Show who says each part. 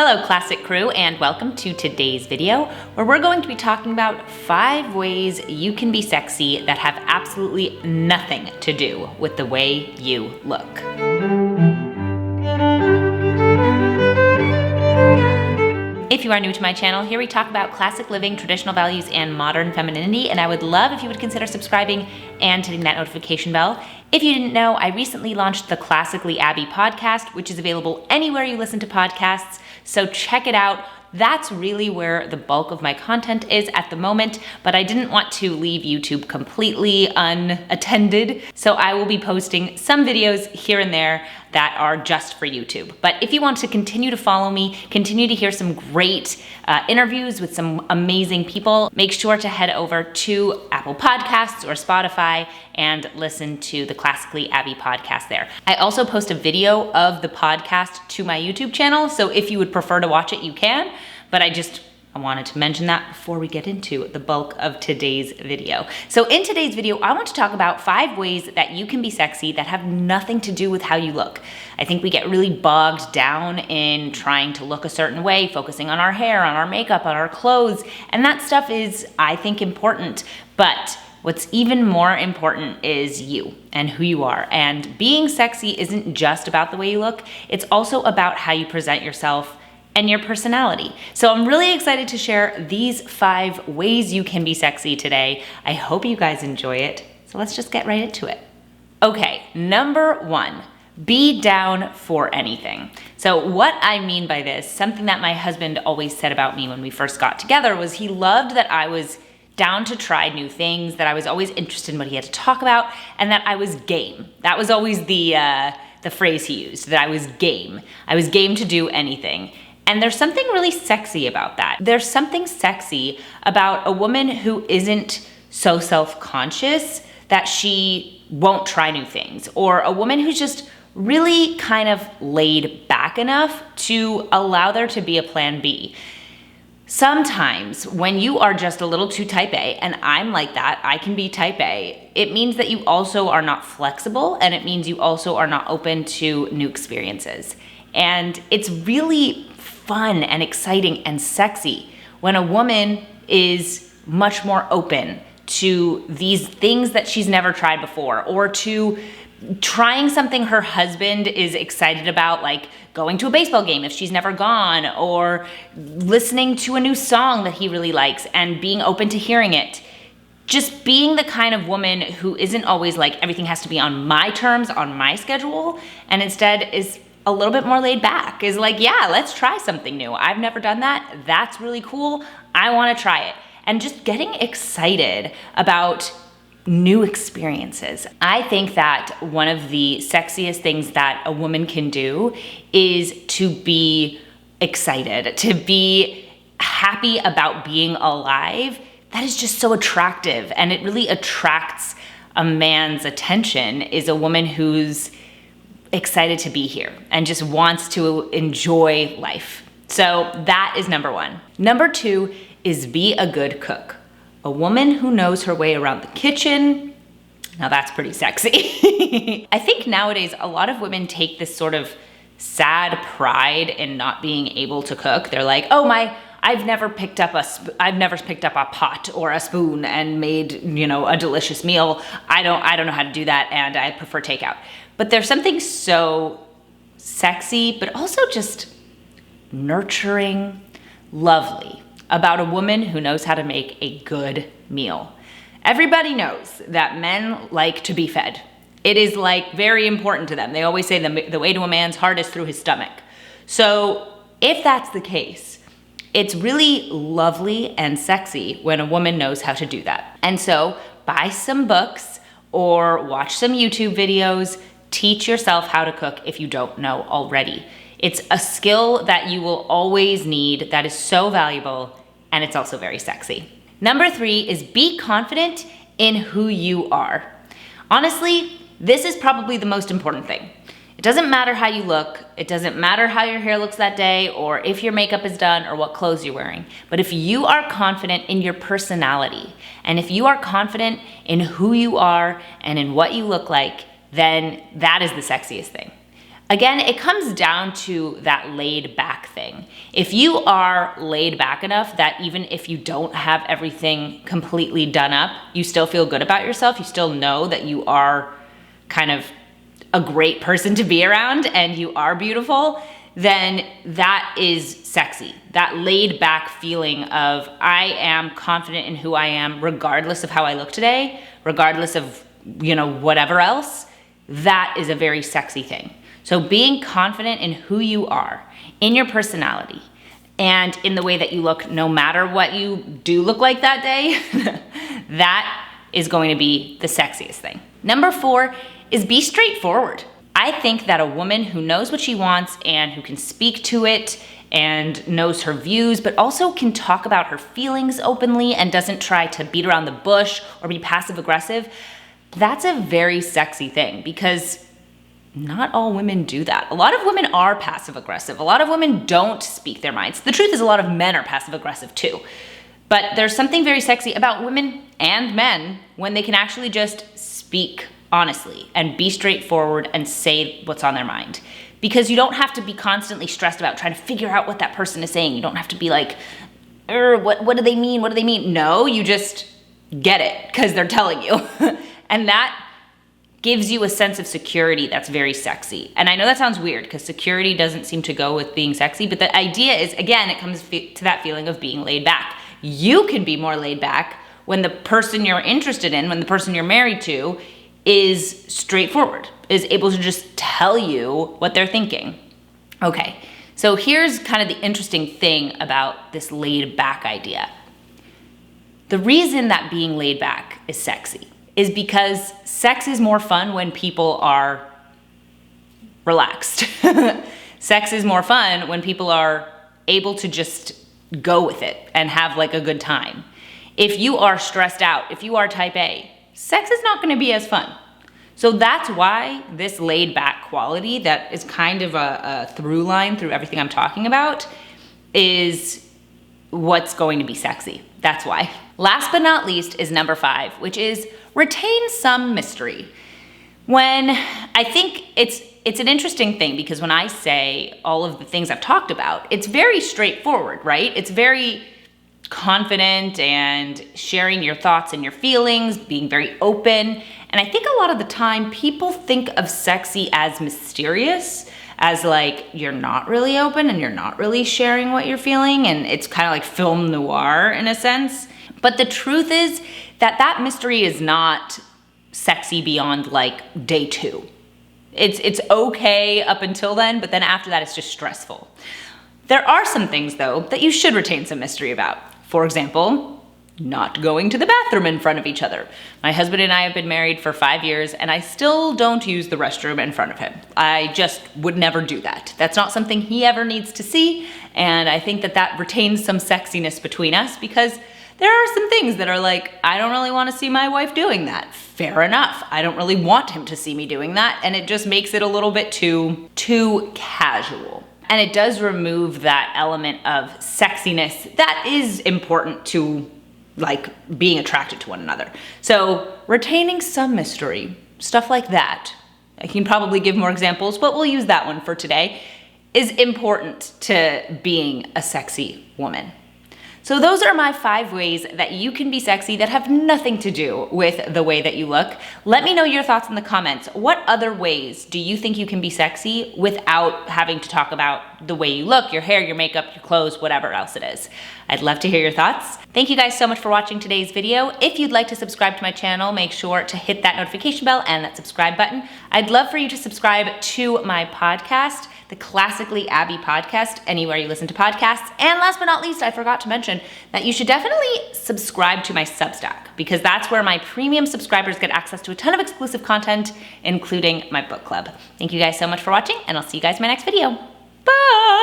Speaker 1: Hello Classic Crew, and welcome to today's video where we're going to be talking about 5 ways you can be sexy that have absolutely nothing to do with the way you look. If you are new to my channel, here we talk about classic living, traditional values, and modern femininity, and I would love if you would consider subscribing and hitting that notification bell. If you didn't know, I recently launched the Classically Abby podcast, which is available anywhere you listen to podcasts, so check it out. That's really where the bulk of my content is at the moment, but I didn't want to leave YouTube completely unattended, so I will be posting some videos here and there that are just for YouTube. But if you want to continue to follow me, continue to hear some great interviews with some amazing people, make sure to head over to Apple Podcasts or Spotify and listen to the Classically Abby podcast there. I also post a video of the podcast to my YouTube channel, so if you would prefer to watch it, you can, but I wanted to mention that before we get into the bulk of today's video. So in today's video, I want to talk about 5 ways that you can be sexy that have nothing to do with how you look. I think we get really bogged down in trying to look a certain way, focusing on our hair, on our makeup, on our clothes, and that stuff is, I think, important. But what's even more important is you and who you are. And being sexy isn't just about the way you look, it's also about how you present yourself and your personality. So I'm really excited to share these 5 ways you can be sexy today. I hope you guys enjoy it. So let's just get right into it. Okay, number 1, be down for anything. So what I mean by this, something that my husband always said about me when we first got together was he loved that I was down to try new things, that I was always interested in what he had to talk about, and that I was game. That was always the phrase he used, that I was game. I was game to do anything. And there's something really sexy about that. There's something sexy about a woman who isn't so self-conscious that she won't try new things, or a woman who's just really kind of laid back enough to allow there to be a plan B. Sometimes when you are just a little too type A, and I'm like that, I can be type A, it means that you also are not flexible, and it means you also are not open to new experiences. And it's really fun and exciting and sexy when a woman is much more open to these things that she's never tried before, or to trying something her husband is excited about, like going to a baseball game if she's never gone, or listening to a new song that he really likes and being open to hearing it. Just being the kind of woman who isn't always like, everything has to be on my terms, on my schedule, and instead is a little bit more laid back, is like, yeah, let's try something new. I've never done that. That's really cool. I want to try it. And just getting excited about new experiences. I think that one of the sexiest things that a woman can do is to be excited, to be happy about being alive. That is just so attractive, and it really attracts a man's attention, is a woman who's excited to be here and just wants to enjoy life. So that is number 1. Number 2 is be a good cook. A woman who knows her way around the kitchen. Now that's pretty sexy. I think nowadays a lot of women take this sort of sad pride in not being able to cook. They're like, oh, I've never picked up a pot or a spoon and made, a delicious meal. I don't know how to do that, and I prefer takeout. But there's something so sexy, but also just nurturing, lovely about a woman who knows how to make a good meal. Everybody knows that men like to be fed. It is like very important to them. They always say the way to a man's heart is through his stomach. So if that's the case, it's really lovely and sexy when a woman knows how to do that. And so buy some books or watch some YouTube videos. Teach yourself how to cook if you don't know already. It's a skill that you will always need, that is so valuable, and it's also very sexy. Number 3 is be confident in who you are. Honestly, this is probably the most important thing. It doesn't matter how you look, it doesn't matter how your hair looks that day, or if your makeup is done, or what clothes you're wearing. But if you are confident in your personality, and if you are confident in who you are and in what you look like, then that is the sexiest thing. Again, it comes down to that laid back thing. If you are laid back enough that even if you don't have everything completely done up, you still feel good about yourself, you still know that you are kind of a great person to be around and you are beautiful, then that is sexy. That laid back feeling of I am confident in who I am regardless of how I look today, regardless of, whatever else, that is a very sexy thing. So being confident in who you are, in your personality, and in the way that you look, no matter what you do look like that day, that is going to be the sexiest thing. Number 4 is be straightforward. I think that a woman who knows what she wants and who can speak to it and knows her views, but also can talk about her feelings openly and doesn't try to beat around the bush or be passive aggressive, that's a very sexy thing because not all women do that. A lot of women are passive aggressive. A lot of women don't speak their minds. The truth is a lot of men are passive aggressive too. But there's something very sexy about women and men when they can actually just speak honestly and be straightforward and say what's on their mind. Because you don't have to be constantly stressed about trying to figure out what that person is saying. You don't have to be like, what do they mean? What do they mean? No, you just get it because they're telling you. And that gives you a sense of security that's very sexy. And I know that sounds weird because security doesn't seem to go with being sexy, but the idea is, again, it comes to that feeling of being laid back. You can be more laid back when the person you're interested in, when the person you're married to is straightforward, is able to just tell you what they're thinking. Okay, so here's kind of the interesting thing about this laid back idea. The reason that being laid back is sexy is because sex is more fun when people are relaxed. Sex is more fun when people are able to just go with it and have like a good time. If you are stressed out, if you are type A, sex is not going to be as fun. So that's why this laid back quality that is kind of a through line through everything I'm talking about is what's going to be sexy. That's why. Last but not least is number 5, which is retain some mystery. When I think it's an interesting thing because when I say all of the things I've talked about, it's very straightforward, right? It's very confident and sharing your thoughts and your feelings, being very open. And I think a lot of the time people think of sexy as mysterious, as like you're not really open and you're not really sharing what you're feeling, and it's kind of like film noir in a sense. But the truth is that mystery is not sexy beyond like day 2. It's okay up until then, but then after that it's just stressful. There are some things though that you should retain some mystery about. For example, not going to the bathroom in front of each other. My husband and I have been married for 5 years and I still don't use the restroom in front of him. I just would never do that. That's not something he ever needs to see, and I think that retains some sexiness between us because there are some things that are like, I don't really want to see my wife doing that. Fair enough. I don't really want him to see me doing that, and it just makes it a little bit too casual. And it does remove that element of sexiness that is important to like being attracted to one another. So retaining some mystery, stuff like that, I can probably give more examples, but we'll use that one for today, is important to being a sexy woman. So those are my 5 ways that you can be sexy that have nothing to do with the way that you look. Let me know your thoughts in the comments. What other ways do you think you can be sexy without having to talk about the way you look, your hair, your makeup, your clothes, whatever else it is? I'd love to hear your thoughts. Thank you guys so much for watching today's video. If you'd like to subscribe to my channel, make sure to hit that notification bell and that subscribe button. I'd love for you to subscribe to my podcast, the Classically Abby podcast, anywhere you listen to podcasts. And last but not least, I forgot to mention that you should definitely subscribe to my Substack because that's where my premium subscribers get access to a ton of exclusive content, including my book club. Thank you guys so much for watching, and I'll see you guys in my next video. Bye!